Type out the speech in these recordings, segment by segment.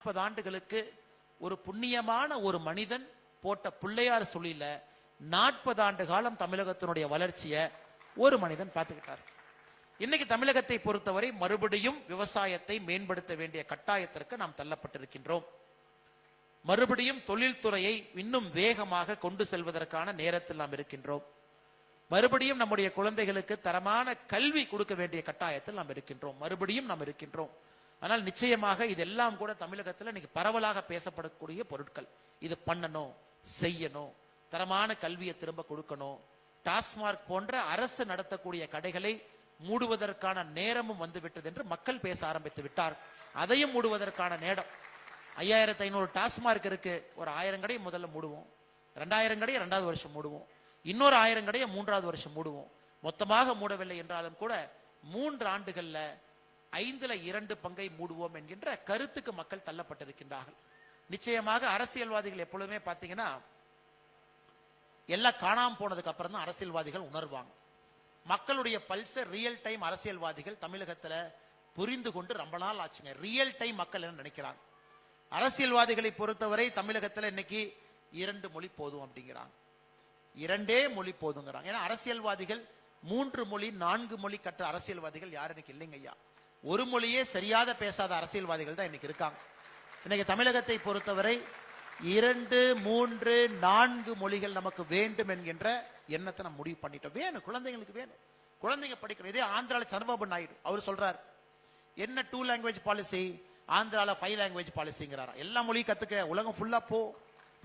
40 ஆண்டுகளுக்கு ஒரு புண்ணியமான ஒரு மனிதன் போட்ட பிள்ளையார் சொல்லில 40 ஆண்டு காலம் தமிழகத்தினுடைய வளர்ச்சியை ஒரு மனிதன் பார்த்துக்கிட்டார். இன்னைக்கு தமிழகத்தை பொறுத்தவரை மறுபடியும் விவசாயத்தை மேம்படுத்த வேண்டிய கட்டாயத்திற்கு நாம் தள்ளப்பட்டிருக்கின்றோம். மறுபடியும் தொழில்துறையை இன்னும் வேகமாக கொண்டு செல்வதற்கான நேரத்தில் நாம் இருக்கின்றோம். மறுபடியும் நம்முடைய குழந்தைகளுக்கு தரமான கல்வி கொடுக்க வேண்டிய கட்டாயத்தில் நாம் இருக்கின்றோம். மறுபடியும் நாம் இருக்கின்றோம். ஆனால் நிச்சயமாக இதெல்லாம் கூட தமிழகத்தில் இன்னைக்கு பரவலாக பேசப்படக்கூடிய பொருட்கள். இது பண்ணணும், செய்யணும், தரமான கல்வியை திரும்ப கொடுக்கணும். டாஸ்மார்க் போன்ற அரசு நடத்தக்கூடிய கடைகளை மூடுவதற்கான நேரமும் வந்துவிட்டது என்று மக்கள் பேச ஆரம்பித்து விட்டார். அதையும் மூடுவதற்கான நேரம். 5500 டாஸ்மார்க் இருக்கு. ஒரு 1000 கடையை முதல்ல மூடுவோம், 2000 கடையை 2வது வருஷம் மூடுவோம், இன்னொரு 1000 கடையை 3வது வருஷம் மூடுவோம். மொத்தமாக மூடவில்லை என்றாலும் கூட 3 ஆண்டுகள்ல 2 பங்கை மூடுவோம் என்கின்ற கருத்துக்கு மக்கள் தள்ளப்பட்டிருக்கின்றார்கள். நிச்சயமாக அரசியல்வாதிகள் எப்பொழுதுமே பாத்தீங்கன்னா எல்லாம் காணாம போனதுக்கு அப்புறம் தான் அரசியல்வாதிகள் உணர்வாங்க. மக்களுடைய பல்ஸ் ரியல் டைம் அரசியல்வாதிகள் தமிழகத்துல புரிந்து கொண்டு ரொம்ப நாள் ஆச்சுங்க. ரியல் டைம் மக்கள் என்ன நினைக்கிறாங்க? அரசியல்வாதிகளை பொறுத்தவரை தமிழகத்துல இன்னைக்கு 2 மொழி போதும் அப்படிங்கிறாங்க. 2 மொழி போதுங்கிறாங்க. ஏன்னா அரசியல்வாதிகள் 3 மொழி 4 மொழி கற்ற அரசியல்வாதிகள் யார் இன்னைக்கு இல்லைங்க ஐயா. ஒரு மொழியே சரியாத பேசாத அரசியல்வாதிகள் தான் இன்னைக்கு இருக்காங்க. இன்னைக்கு தமிழகத்தை பொறுத்தவரை 2, 3, 4 மொழிகள் நமக்கு வேண்டும் என்கின்ற எண்ணத்தை நம்ம முடிவு பண்ணிட்டோம். வேணும், குழந்தைங்களுக்கு வேணும், குழந்தைங்க படிக்கணும். இதே ஆந்திரால சந்திரபாபு நாயுடு அவர் சொல்றார், என்ன 2 லாங்குவேஜ் பாலிசி, ஆந்திரால 5 லாங்குவேஜ் பாலிசிங்கிறாரா. எல்லா மொழியும் கத்துக்க, உலகம் ஃபுல்லா போ.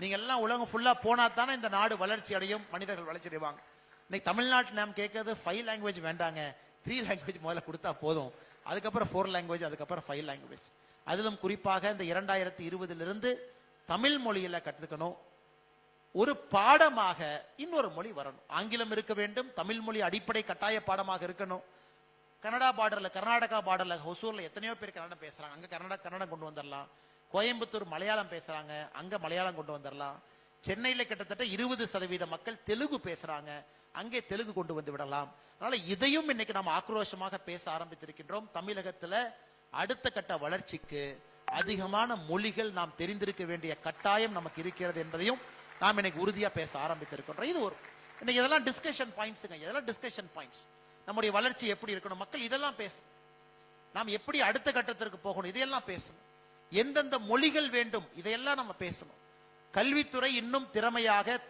நீங்க எல்லாம் உலகம் ஃபுல்லா போனா தானே இந்த நாடு வளர்ச்சி அடையும், மனிதர்கள் வளர்ச்சி அடைவாங்க. இன்னைக்கு தமிழ்நாட்டில் நாம் கேட்கறது 5 லாங்குவேஜ் வேண்டாங்க, 3 லாங்குவேஜ் முதல்ல கொடுத்தா போதும், அதுக்கப்புறம் 4 லாங்குவேஜ், அதுக்கப்புறம் 5 லாங்குவேஜ். அதிலும் குறிப்பாக இந்த 2020 தமிழ் மொழியில கற்றுக்கணும். ஒரு பாடமாக இன்னொரு மொழி வரணும். ஆங்கிலம் இருக்க வேண்டும், தமிழ் மொழி அடிப்படை கட்டாய பாடமாக இருக்கணும். கனடா பார்டர்ல, கர்நாடகா பார்டர்ல, ஹொசூர்ல எத்தனையோ பேர் கன்னடம் பேசுறாங்க, அங்க கன்னடம் கொண்டு வந்துடலாம். கோயம்புத்தூர் மலையாளம் பேசுறாங்க, அங்க மலையாளம் கொண்டு வந்துடலாம். சென்னையில கிட்டத்தட்ட 20% மக்கள் தெலுங்கு பேசுறாங்க, அங்கே தெலுங்கு கொண்டு வந்து விடலாம். அதனால இதையும் இன்னைக்கு நாம் ஆக்ரோஷமாக பேச ஆரம்பித்திருக்கின்றோம். தமிழகத்துல அடுத்த கட்ட வளர்ச்சிக்கு அதிகமான மொழிகள் நாம் தெரிந்திருக்க வேண்டிய கட்டாயம் நமக்கு இருக்கிறது என்பதையும் நாம் இன்னைக்கு உறுதியா பேச ஆரம்பித்திருக்கின்றோம். இது ஒரு இன்னைக்கு இதெல்லாம் டிஸ்கஷன் பாயிண்ட்ஸுங்க. இதெல்லாம் டிஸ்கஷன் பாயிண்ட்ஸ். நம்முடைய வளர்ச்சி எப்படி இருக்கணும், மக்கள் இதெல்லாம் பேசணும். நாம் எப்படி அடுத்த கட்டத்திற்கு போகணும், இதையெல்லாம் பேசணும். எந்தெந்த மொழிகள் வேண்டும், இதையெல்லாம் நம்ம பேசணும். கல்வித்துறை இன்னும்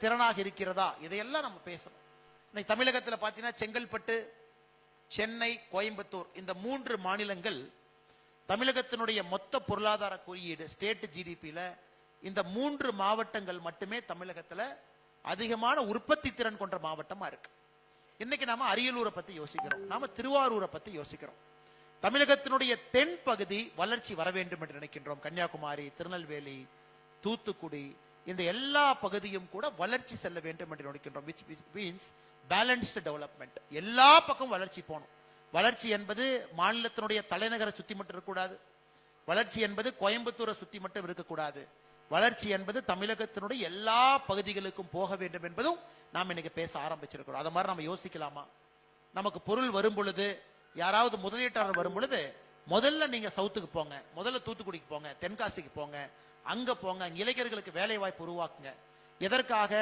திறனாக இருக்கிறதா, இதையெல்லாம் நம்ம பேசணும். இன்னைக்கு தமிழகத்தில் பார்த்தீங்கன்னா செங்கல்பட்டு, சென்னை, கோயம்புத்தூர் இந்த 3 மாநிலங்கள் தமிழகத்தினுடைய மொத்த பொருளாதார குறியீடு ஸ்டேட் ஜிடிபியில இந்த 3 மாவட்டங்கள் மட்டுமே தமிழகத்துல அதிகமான உற்பத்தி திறன் கொண்ட மாவட்டமா இருக்கு. இன்னைக்கு நாம அரியலூரை பத்தி யோசிக்கிறோம், நாம திருவாரூரை பத்தி யோசிக்கிறோம். தமிழகத்தினுடைய தென் பகுதி வளர்ச்சி வர வேண்டும் என்று நினைக்கின்றோம். கன்னியாகுமரி, திருநெல்வேலி, தூத்துக்குடி இந்த எல்லா பகுதியும் கூட வளர்ச்சி செல்ல வேண்டும் என்று நினைக்கின்றோம். which means balanced development. எல்லா பக்கம் வளர்ச்சி போகணும். வளர்ச்சி என்பது மாநிலத்தினுடைய தலைநகரை சுத்தி மட்டும் இருக்கக்கூடாது. வளர்ச்சி என்பது கோயம்புத்தூரை சுத்தி மட்டும் இருக்கக்கூடாது. வளர்ச்சி என்பது தமிழகத்தினுடைய எல்லா பகுதிகளுக்கும் போக வேண்டும் என்பதும் நாம் இன்னைக்கு பேச ஆரம்பிச்சிருக்கிறோம். அதை மாதிரி நம்ம யோசிக்கலாமா? நமக்கு பொருள் வரும் பொழுது, யாராவது முதலீட்டாளர் வரும் பொழுது, முதல்ல நீங்க சவுத்துக்கு போங்க, முதல்ல தூத்துக்குடிக்கு போங்க, தென்காசிக்கு போங்க, அங்க போங்க, இளைஞர்களுக்கு வேலை வாய்ப்பு உருவாக்குங்க. எதற்காக?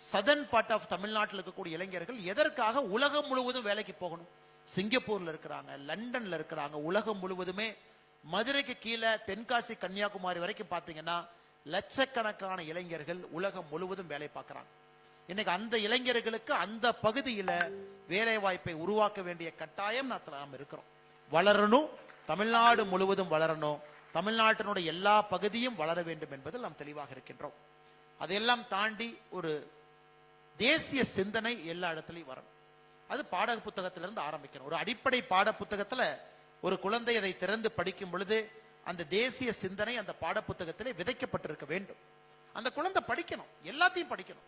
சதர்ன் பார்ட் ஆஃப் தமிழ்நாட்டில் இருக்கக்கூடிய இளைஞர்கள் எதற்காக உலகம் முழுவதும் வேலைக்கு போகணும்? சிங்கப்பூர்ல இருக்கிறாங்க, லண்டன்ல இருக்கிறாங்க, உலகம் முழுவதுமே. மதுரைக்கு கீழே தென்காசி, கன்னியாகுமரி வரைக்கும் பாத்தீங்கன்னா லட்சக்கணக்கான இளைஞர்கள் உலகம் முழுவதும் வேலை பார்க்கிறாங்க. இன்னைக்கு அந்த இளைஞர்களுக்கு அந்த பகுதியில வேலை வாய்ப்பை உருவாக்க வேண்டிய கட்டாயம் நாம் இருக்கிறோம். வளரணும், தமிழ்நாடு முழுவதும் வளரணும், தமிழ்நாட்டினுடைய எல்லா பகுதியும் வளர வேண்டும் என்பதில் நாம் தெளிவாக இருக்கின்றோம். அதையெல்லாம் தாண்டி ஒரு தேசிய சிந்தனை எல்லா இடத்துலையும் வரணும். அது பாட புத்தகத்திலிருந்து ஆரம்பிக்கணும். ஒரு அடிப்படை பாட புத்தகத்துல ஒரு குழந்தை அதை திறந்து படிக்கும் பொழுது அந்த தேசிய சிந்தனை அந்த பாட புத்தகத்திலே விதைக்கப்பட்டிருக்க வேண்டும். அந்த குழந்தை படிக்கணும், எல்லாத்தையும் படிக்கணும்.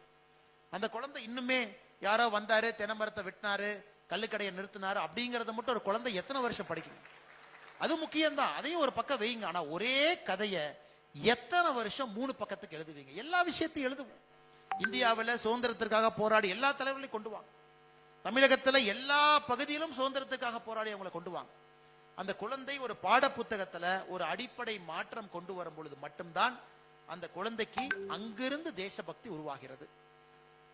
அந்த குழந்தை இன்னுமே யாரோ வந்தாரு, தென்னமரத்தை வெட்டினாரு, கல்லுக்கடையை நிறுத்தினாரு அப்படிங்கறத மட்டும் ஒரு குழந்தை எத்தனை வருஷம் படிக்கணும்? அது முக்கியம்தான், அதையும் ஒரு பக்கம் வைங்க. ஆனா ஒரே கதையை எத்தனை வருஷம் 3 பக்கத்துக்கு எழுதுவீங்க? எல்லா விஷயத்தையும் எழுதுவோம். இந்தியாவில் சுதந்திரத்திற்காக போராடி எல்லா தலைவர்களையும் கொண்டு வாங்க. தமிழகத்துல எல்லா பகுதியிலும் சுதந்திரத்துக்காக போராடி அவங்களை கொண்டு வாங்க. அந்த குழந்தை ஒரு பாட புத்தகத்துல ஒரு அடிப்படை மாற்றம் கொண்டு வரும் பொழுது மட்டும்தான் அந்த குழந்தைக்கு அங்கிருந்து தேசபக்தி உருவாகிறது.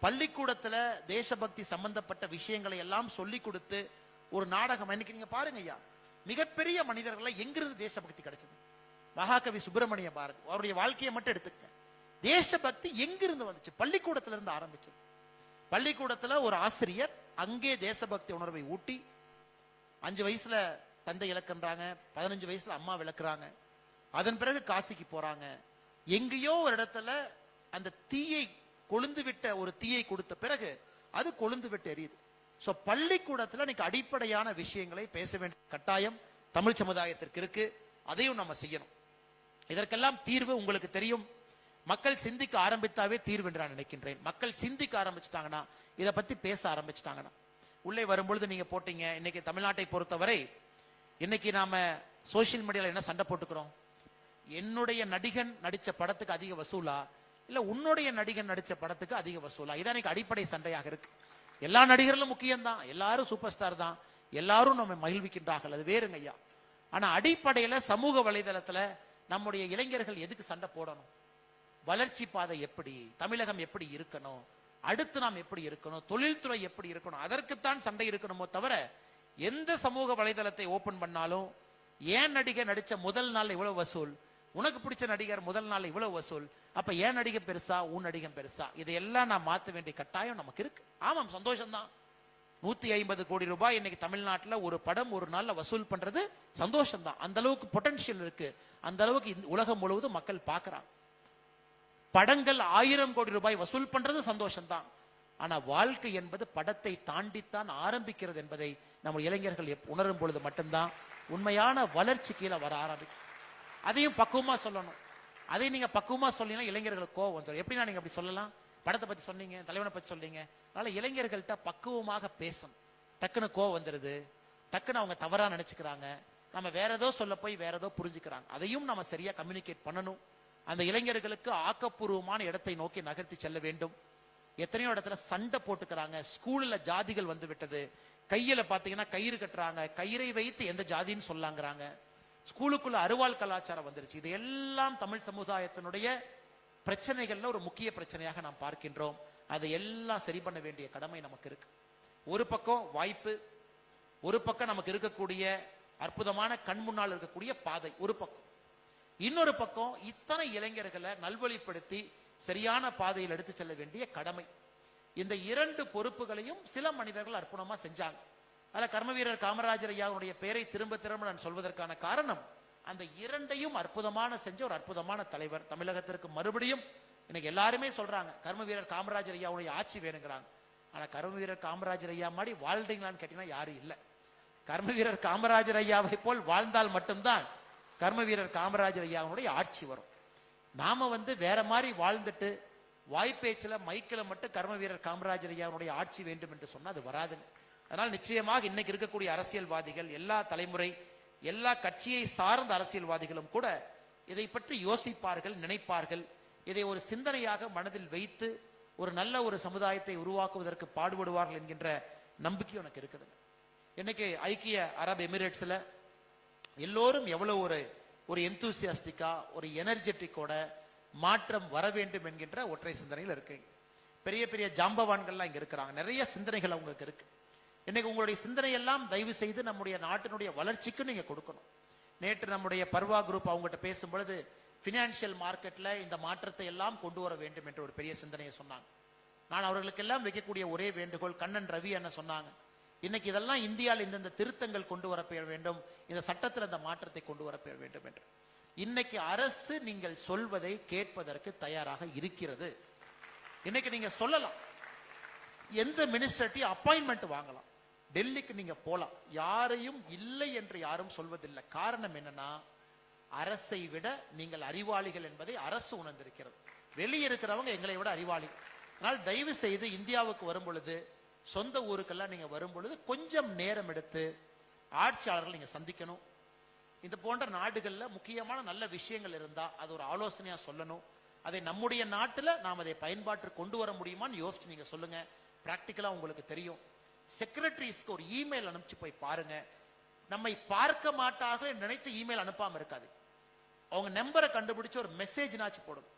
பள்ளிக்கூடத்துல தேசபக்தி சம்பந்தப்பட்ட விஷயங்களை எல்லாம் சொல்லி கொடுத்து ஒரு நாடகம், இன்னைக்கு நீங்க பாருங்க ஐயா, மிகப்பெரிய மனிதர்களை எங்கிருந்து தேசபக்தி கிடைச்சது? மகாகவி சுப்பிரமணிய பாரதி அவருடைய வாழ்க்கையை மட்டும் எடுத்துக்க. தேசபக்தி எங்கிருந்து வந்துச்சு? பள்ளிக்கூடத்துல இருந்து ஆரம்பிச்சது. பள்ளிக்கூடத்துல ஒரு ஆசிரியர் அங்கே தேசபக்தி உணர்வை ஊட்டி 5 வயசுல தந்தை இழக்கின்றாங்க, 15 வயசுல அம்மா விளக்குறாங்க, அதன் பிறகு காசிக்கு போறாங்க. எங்கேயோ ஒரு இடத்துல அந்த தீயை கொழுந்து விட்ட ஒரு தீயை கொடுத்த பிறகு அது கொழுந்து விட்டு எரியுது. சோ பள்ளிக்கூடத்துல இன்னைக்கு அடிப்படையான விஷயங்களை பேச வேண்டிய கட்டாயம் தமிழ் சமுதாயத்திற்கு இருக்கு. அதையும் நம்ம செய்யணும். இதற்கெல்லாம் தீர்வு உங்களுக்கு தெரியும். மக்கள் சிந்திக்க ஆரம்பித்தாவே தீர்வு என்று நான் நினைக்கின்றேன். மக்கள் சிந்திக்க ஆரம்பிச்சிட்டாங்கன்னா, இதை பத்தி பேச ஆரம்பிச்சிட்டாங்கன்னா, உள்ளே வரும்பொழுது நீங்க போட்டீங்க. இன்னைக்கு தமிழ்நாட்டை பொறுத்தவரை இன்னைக்கு நாம சோசியல் மீடியால என்ன சண்டை போட்டுக்கிறோம்? என்னுடைய நடிகன் நடிச்ச படத்துக்கு அதிக வசூலா, இல்ல உன்னுடைய நடிகன் நடிச்ச படத்துக்கு அதிக வசூலா? இதான் இன்னைக்கு அடிப்படை சண்டையாக இருக்கு. எல்லா நடிகர்களும் முக்கியம் தான், எல்லாரும் சூப்பர் ஸ்டார் தான், எல்லாரும் நம்ம மகிழ்விக்கின்றார்கள், அது வேறுங்க ஐயா. ஆனா அடிப்படையில சமூக வலைதளத்துல நம்முடைய இளைஞர்கள் எதுக்கு சண்டை போடணும்? வளர்ச்சி பாதை எப்படி, தமிழகம் எப்படி இருக்கணும், அடுத்து நாம் எப்படி இருக்கணும், தொழில்துறை எப்படி இருக்கணும், அதற்குத்தான் சண்டை இருக்கணுமோ தவிர, எந்த சமூக வலைதளத்தை ஓபன் பண்ணாலும் ஏன் நடிகர் நடிச்ச முதல் நாள் இவ்வளவு வசூல், உனக்கு பிடிச்ச நடிகர் முதல் நாள் இவ்வளவு வசூல், அப்ப ஏன் நடிகர் பெருசா உன் நடிகன் பெருசா? இதையெல்லாம் நான் மாற்ற வேண்டிய கட்டாயம் நமக்கு இருக்கு. ஆமாம், சந்தோஷம்தான். 150 கோடி ரூபாய் இன்னைக்கு தமிழ்நாட்டில் ஒரு படம் ஒரு நாள்ல வசூல் பண்றது சந்தோஷம் தான். அந்த அளவுக்கு பொட்டன்ஷியல் இருக்கு, அந்த அளவுக்கு உலகம் முழுவதும் மக்கள் பார்க்கிறாங்க. படங்கள் 1000 கோடி ரூபாய் வசூல் பண்றது சந்தோஷம் தான். ஆனா வாழ்க்கை என்பது படத்தை தாண்டித்தான் ஆரம்பிக்கிறது என்பதை நம்ம இளைஞர்கள் உணரும் பொழுது மட்டும்தான் உண்மையான வளர்ச்சி கீழே வர ஆரம்பிக்கும். அதையும் பக்குவமா சொல்லணும். அதை நீங்க பக்குவமா சொன்னீங்கன்னா இளைஞர்களுக்கு கோவம் வந்துடும். எப்படின்னா நீங்க அப்படி சொல்லலாம்? படத்தை பத்தி சொன்னீங்க, தலைவனை பத்தி சொன்னீங்க, அதனால இளைஞர்கள்ட்ட பக்குவமாக பேசணும். டக்குன்னு கோவம் வந்துருது, டக்குன்னு அவங்க தவறா நினைச்சுக்கிறாங்க, நம்ம வேற ஏதோ சொல்ல போய் வேற ஏதோ புரிஞ்சுக்கிறாங்க. அதையும் நம்ம சரியா கம்யூனிகேட் பண்ணணும். அந்த இளைஞர்களுக்கு ஆக்கப்பூர்வமான இடத்தை நோக்கி நகர்த்தி செல்ல வேண்டும். எத்தனையோ இடத்துல சண்டை போட்டுக்கிறாங்க, ஸ்கூல்ல ஜாதிகள் வந்து விட்டது, கையில பாத்தீங்கன்னா கயிறு கட்டுறாங்க, கயிறை வைத்து எந்த ஜாதின்னு சொல்லாங்கிறாங்க, ஸ்கூலுக்குள்ள அருவாள் கலாச்சாரம் வந்துருச்சு. இது எல்லாம் தமிழ் சமுதாயத்தினுடைய பிரச்சனைகள்ல ஒரு முக்கிய பிரச்சனையாக நாம் பார்க்கின்றோம். அதை எல்லாம் சரி பண்ண வேண்டிய கடமை நமக்கு இருக்கு. ஒரு பக்கம் வாய்ப்பு, ஒரு பக்கம் நமக்கு இருக்கக்கூடிய அற்புதமான கண் முன்னால் இருக்கக்கூடிய பாதை ஒரு பக்கம், இன்னொரு பக்கம் இத்தனை இளைஞர்களை நல்வழிப்படுத்தி சரியான பாதையில் எடுத்து செல்ல வேண்டிய கடமை. இந்த 2 பொறுப்புகளையும் சில மனிதர்கள் அற்புதமா செஞ்சாங்க. அதுல கர்மவீரர் காமராஜர் ஐயாவுடைய பெயரை திரும்ப திரும்ப நான் சொல்வதற்கான காரணம், அந்த 2ஐயும் அற்புதமான செஞ்ச ஒரு அற்புதமான தலைவர் தமிழகத்திற்கு. மறுபடியும் இன்னைக்கு எல்லாருமே சொல்றாங்க கர்மவீரர் காமராஜர் ஐயாவுடைய ஆட்சி வேணுங்கிறாங்க. ஆனா கர்மவீரர் காமராஜர் ஐயா மாதிரி வாழ்ந்தீங்களான்னு கேட்டீங்கன்னா யாரும் இல்லை. கர்மவீரர் காமராஜர் ஐயாவை போல் வாழ்ந்தால் மட்டும்தான் கர்மவீரர் காமராஜர் ஐயாவுடைய ஆட்சி வரும். நாம வேற மாதிரி வாழ்ந்துட்டு வாய்ப்பேச்சில் மைக்கில் மட்டும் கர்மவீரர் காமராஜர் ஐயாவுடைய ஆட்சி வேண்டும் என்று சொன்னா அது வராதுங்க. அதனால் நிச்சயமாக இன்னைக்கு இருக்கக்கூடிய அரசியல்வாதிகள், எல்லா தலைமுறை, எல்லா கட்சியை சார்ந்த அரசியல்வாதிகளும் கூட இதை பற்றி யோசிப்பார்கள், நினைப்பார்கள். இதை ஒரு சிந்தனையாக மனதில் வைத்து ஒரு நல்ல ஒரு சமுதாயத்தை உருவாக்குவதற்கு பாடுபடுவார்கள் என்கின்ற நம்பிக்கை எனக்கு இருக்குது. இன்னைக்கு ஐக்கிய அரபு எமிரேட்ஸ்ல எல்லோரும் எவ்வளவு ஒரு எந்தூசியாஸ்டிக்கா, ஒரு எனர்ஜெட்டிக்கோட மாற்றம் வர வேண்டும் என்கின்ற ஒற்றை சிந்தனையில் இருக்கு. பெரிய பெரிய ஜாம்பவான்கள்லாம் இங்க இருக்கிறாங்க, நிறைய சிந்தனைகள் அவங்களுக்கு இருக்கு. இன்னைக்கு உங்களுடைய சிந்தனை எல்லாம் தயவு செய்து நம்முடைய நாட்டினுடைய வளர்ச்சிக்கு நீங்க கொடுக்கணும். நேற்று நம்முடைய பர்வா குரூப் அவங்ககிட்ட பேசும் பொழுது பினான்சியல் மார்க்கெட்ல இந்த மாற்றத்தை எல்லாம் கொண்டு வர வேண்டும் என்ற ஒரு பெரிய சிந்தனையை சொன்னாங்க. நான் அவர்களுக்கு எல்லாம் வைக்கக்கூடிய ஒரே வேண்டுகோள், கண்ணன் ரவி என்ன சொன்னாங்க, இன்னைக்கு இதெல்லாம் இந்தியாவில் இந்த திருத்தங்கள் கொண்டு வரப்பட வேண்டும், இந்த சட்டத்தில் இந்த மாற்றத்தை கொண்டு வரப்பட வேண்டும் என்று. இன்னைக்கு அரசு நீங்கள் சொல்வதை கேட்பதற்கு தயாராக இருக்கிறது. இன்னைக்கு நீங்க சொல்லலாம், எந்த மினிஸ்டர்ட்டையும் அப்பாயின்மெண்ட் வாங்கலாம், டெல்லிக்கு நீங்க போலாம், யாரையும் இல்லை என்று யாரும் சொல்வதில்லை. காரணம் என்னன்னா, அரசை விட நீங்கள் அறிவாளிகள் என்பதை அரசு உணர்ந்திருக்கிறது. வெளியே இருக்கிறவங்க எங்களை விட அறிவாளி. ஆனால் தயவு செய்து இந்தியாவுக்கு வரும் பொழுது, சொந்த ஊருக்கெல்லாம் நீங்க வரும் பொழுது கொஞ்சம் நேரம் எடுத்து ஆட்சியாளர்கள் நீங்க சந்திக்கணும். இந்த போன்ற நாடுகள்ல முக்கியமான நல்ல விஷயங்கள் இருந்தா அது ஒரு ஆலோசனையா சொல்லணும். அதை நம்முடைய நாட்டுல நாம் அதை பயன்பாட்டு கொண்டு வர முடியுமான்னு யோசிச்சு நீங்க சொல்லுங்க. பிராக்டிக்கலா உங்களுக்கு தெரியும். செக்ரட்டரிஸ்க்கு ஒரு இமெயில் அனுப்பிச்சு போய் பாருங்க. நம்மை பார்க்க மாட்டார்கள் என்று நினைத்து இமெயில் அனுப்பாம இருக்காது. அவங்க நம்பரை கண்டுபிடிச்சு ஒரு மெசேஜ்னாச்சு போடுங்க.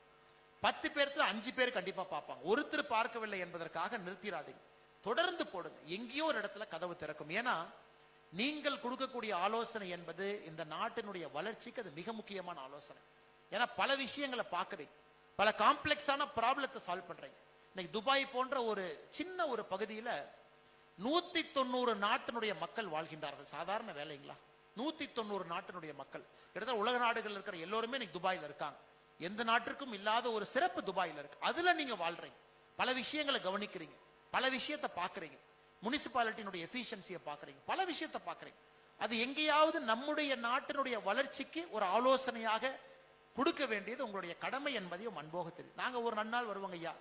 10 பேர்த்துல 5 பேர் கண்டிப்பா பார்ப்பாங்க. ஒருத்தர் பார்க்கவில்லை என்பதற்காக நிறுத்திடாதீங்க, தொடர்ந்து போடுங்க. எங்கேயோ ஒரு இடத்துல கதவு திறக்கும். ஏன்னா நீங்கள் கொடுக்கக்கூடிய ஆலோசனை என்பது இந்த நாட்டினுடைய வளர்ச்சிக்கு அது மிக முக்கியமான ஆலோசனை. ஏன்னா பல விஷயங்களை பார்க்குறீங்க, பல காம்ப்ளெக்ஸான ப்ராப்ளத்தை சால்வ் பண்றீங்க. இன்னைக்கு துபாய் போன்ற ஒரு சின்ன ஒரு பகுதியில 190 நாட்டினுடைய மக்கள் வாழ்கின்றார்கள். சாதாரண வேலைங்களா? 190 நாட்டினுடைய மக்கள், கிட்டத்தட்ட உலக நாடுகள் இருக்கிற எல்லோருமே இன்னைக்கு துபாயில இருக்காங்க. எந்த நாட்டிற்கும் இல்லாத ஒரு சிறப்பு துபாயில இருக்கு. அதுல நீங்க வாழ்றீங்க, பல விஷயங்களை கவனிக்கிறீங்க, பல விஷயத்தை பாக்குறீங்க, முனிசிபாலிட்டியினுடைய எஃபிஷியன்சியை பாக்குறீங்க, பல விஷயத்தை பாக்குறீங்க. அது எங்கேயாவது நம்முடைய நாட்டினுடைய வளர்ச்சிக்கு ஒரு ஆலோசனையாக கொடுக்க வேண்டியது உங்களுடைய கடமை என்பதையும் அன்போக தெரியும். நாங்க ஒரு நன்னாள் வருவாங்க ஐயா,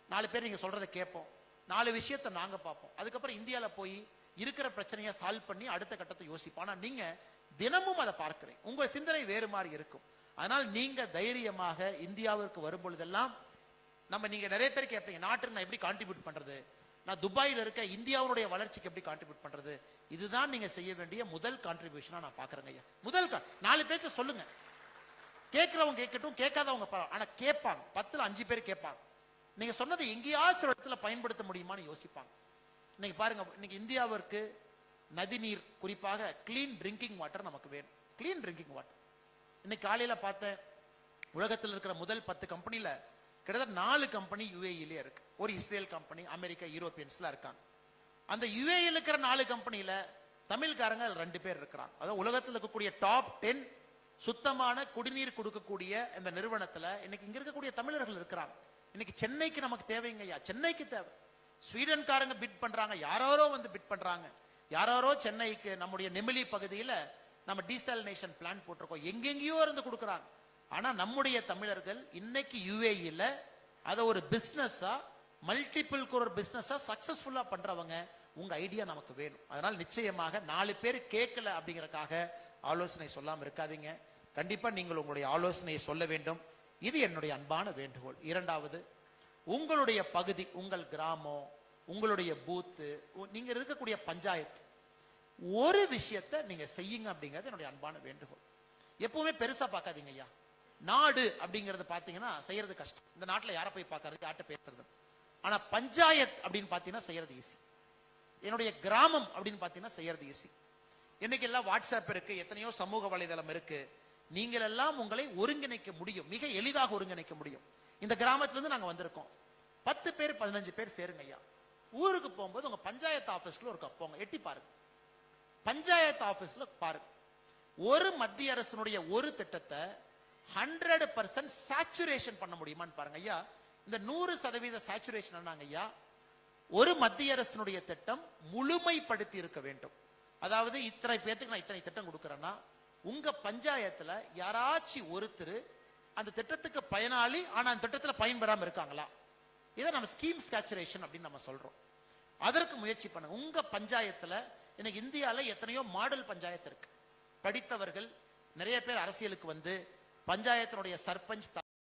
4 பேர் நீங்க சொல்றதை கேட்போம், 4 விஷயத்தை நாங்க பார்ப்போம். அதுக்கப்புறம் இந்தியால போய் இருக்கிற பிரச்சனையை சால்வ் பண்ணி அடுத்த கட்டத்தை யோசிப்போம். ஆனா நீங்க தினமும் அதை பார்க்கிறீங்க, உங்க சிந்தனை வேறு மாதிரி இருக்கும். அதனால் நீங்க தைரியமாக இந்தியாவிற்கு வரும் பொழுதெல்லாம் நீங்க நிறைய பேர் கேட்பீங்க, நாட்டுக்கு நான் எப்படி கான்ட்ரிபியூட் பண்றது, நான் துபாயில இருக்க இந்தியாவுடைய வளர்ச்சிக்கு எப்படி கான்ட்ரிபியூட் பண்றது. இதுதான் நீங்க செய்ய வேண்டிய முதல் கான்ட்ரிபியூஷனா நான் பாக்குறேங்க ஐயா. முதல் 4 பேருக்கு சொல்லுங்க, கேட்கிறவங்க கேட்கட்டும், கேட்காதவங்க ஆனா கேட்பாங்க. 10ல் 5 பேர் கேட்பாங்க. நீங்க சொன்னதை எங்கேயாச்சும் ஒரு இடத்துல பயன்படுத்த முடியுமான்னு யோசிப்பாங்க. இன்னைக்கு பாருங்க, இன்னைக்கு இந்தியாவிற்கு நதிநீர், குறிப்பாக கிளீன் ட்ரிங்கிங் வாட்டர் நமக்கு வேணும். கிளீன் ட்ரிங்கிங் வாட்டர் இன்னைக்கு காலையில பார்த்தேன், உலகத்தில் இருக்கிற முதல் 10 கம்பெனில கிட்டத்தட்ட 4 கம்பெனி யுஏஇலே இருக்கு. ஒரு இஸ்ரேல் கம்பெனி, அமெரிக்கா, யூரோப்பியன்ஸ்லாம் இருக்காங்க. அந்த யுஏஇல இருக்கிற 4 கம்பெனில தமிழ்காரங்க 2 பேர் இருக்கிறாங்க. அதாவது உலகத்தில் இருக்கக்கூடிய டாப் 10 சுத்தமான குடிநீர் கொடுக்கக்கூடிய இந்த நிறுவனத்துல இன்னைக்கு இங்க இருக்கக்கூடிய தமிழர்கள் இருக்கிறாங்க. இன்னைக்கு சென்னைக்கு நமக்கு தேவைங்கய்யா, சென்னைக்கு தேவை. ஸ்வீடன்காரங்க பிட் பண்றாங்க, யாரோ வந்து பிட் பண்றாங்க, யாரோ சென்னைக்கு நம்முடைய நெமிலி பகுதியில நம்ம டீசாலினேஷன் பிளான் போட்டிருக்கோம், எங்கெங்கயோ இருந்து கொடுக்குறாங்க. ஆனா நம்முடைய தமிழர்கள் இன்னைக்கு யுஏஇல அதை ஒரு பிசினஸா, மல்டிபிள் குரோர் பிசினஸா சக்சஸ்ஃபுல்லா பண்றவங்க. உங்க ஐடியா நமக்கு வேணும். அதனால நிச்சயமாக 4 பேர் கேட்கல அப்படிங்கறக்காக ஆலோசனை சொல்லாம இருக்காதீங்க. கண்டிப்பா நீங்கள் உங்களுடைய ஆலோசனையை சொல்ல வேண்டும். இது என்னுடைய அன்பான வேண்டுகோள். இரண்டாவது, உங்களுடைய பகுதி, உங்கள் கிராமம், உங்களுடைய பூத்து, நீங்க இருக்கக்கூடிய பஞ்சாயத்து, ஒரு விஷயத்தை நீங்க செய்யுங்க அப்படிங்கிறது என்னுடைய அன்பான வேண்டுகோள். எப்பவுமே பெருசா பார்க்காதீங்க ஐயா. நாடு அப்படிங்கறது பாத்தீங்கன்னா செய்யறது கஷ்டம். இந்த நாட்டுல யாரை போய் பார்க்கறது, யார்கிட்ட பேசுறது. ஆனா பஞ்சாயத் அப்படின்னு பாத்தீங்கன்னா செய்யறது ஈஸி. என்னுடைய கிராமம் அப்படின்னு பாத்தீங்கன்னா செய்யறது ஈஸி. இன்னைக்கு எல்லாம் வாட்ஸ்அப் இருக்கு, எத்தனையோ சமூக வலைதளம் இருக்கு. நீங்கள் எல்லாம் உங்களை ஒருங்கிணைக்க முடியும், மிக எளிதாக ஒருங்கிணைக்க முடியும். இந்த கிராமத்துல இருந்து நாங்க வந்திருக்கோம், 10 பேர் 15 பேர் சேருங்க ஐயா. ஊருக்கு போகும்போது உங்க பஞ்சாயத்து ஆபீஸ்ல ஒரு போங்க, எட்டி பாருங்க. பஞ்சாயத்து ஆபீஸ்ல பாருங்க, ஒரு மத்திய அரசினுடைய ஒரு திட்டத்தை 100% சாச்சுரேஷன் பண்ண முடியுமான்னு பாருங்க ஐயா. இந்த 100% சாச்சுரேஷன் என்னங்க ஐயா, ஒரு மத்திய அரசினுடைய திட்டம் முழுமைப்படுத்தி இருக்க வேண்டும். அதாவது இத்தனை பேருக்கு நான் இத்தனை திட்டம் கொடுக்கறேன்னா, உங்க பஞ்சாயத்துல யாராச்சும் ஒருத்தர் அந்த திட்டத்துக்கு பயனாளி, ஆனா அந்த திட்டத்துல பயன்பெறாம இருக்காங்களா, இதை நம்ம ஸ்கீம் சாச்சுரேஷன் அப்படின்னு நம்ம சொல்றோம். அதற்கு முயற்சி பண்ணுங்க. உங்க பஞ்சாயத்துல இன்னைக்கு இந்தியால எத்தனையோ மாடல் பஞ்சாயத்து இருக்கு. படித்தவர்கள் நிறைய பேர் அரசியலுக்கு வந்து பஞ்சாயத்தினுடைய சர்பஞ்ச்